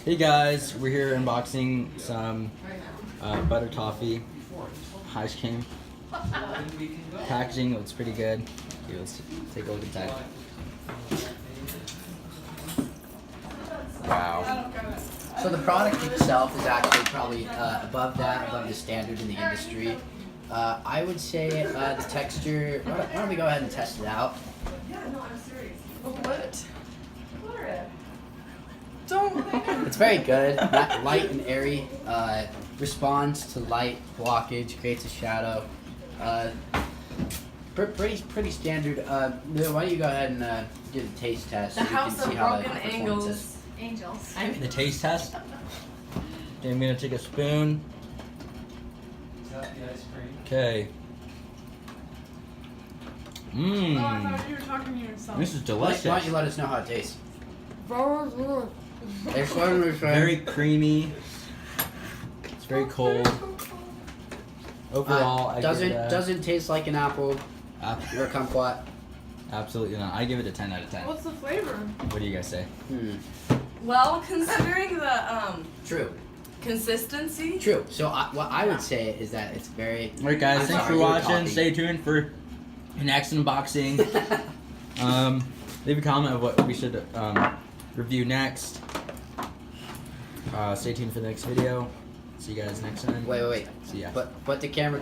Hey guys, we're here unboxing some butter toffee ice cream. Packaging looks pretty good. Okay, let's take a look inside. Wow. So the product itself is actually probably above the standard in the industry. I would say the texture. Why don't we go ahead and test it out? What? It's very good, light and airy. Responds to light blockage, creates a shadow. Pretty standard. Lou, why don't you go ahead and do the taste test? The so you House can of see how Broken the Angles. Angels. The taste test. Okay, I'm gonna take a spoon. Is that the ice cream? Okay. Oh, I Mmm. thought you were talking to yourself. This is Why delicious. don't you let us know how it tastes? Very Very creamy. It's very cold. Overall, I give it a, doesn't taste like an apple or a kumquat. absolutely not. I give it a 10 out of 10. What's the flavor? What do you guys say? Well, considering the True. consistency. True. So what I would say is that it's very. Alright guys, I'm thanks sorry, for you're watching. talking. Stay tuned for the next unboxing. Leave a comment of what we should review next. Stay tuned for the next video. See you guys next time. Wait. See ya. But the camera.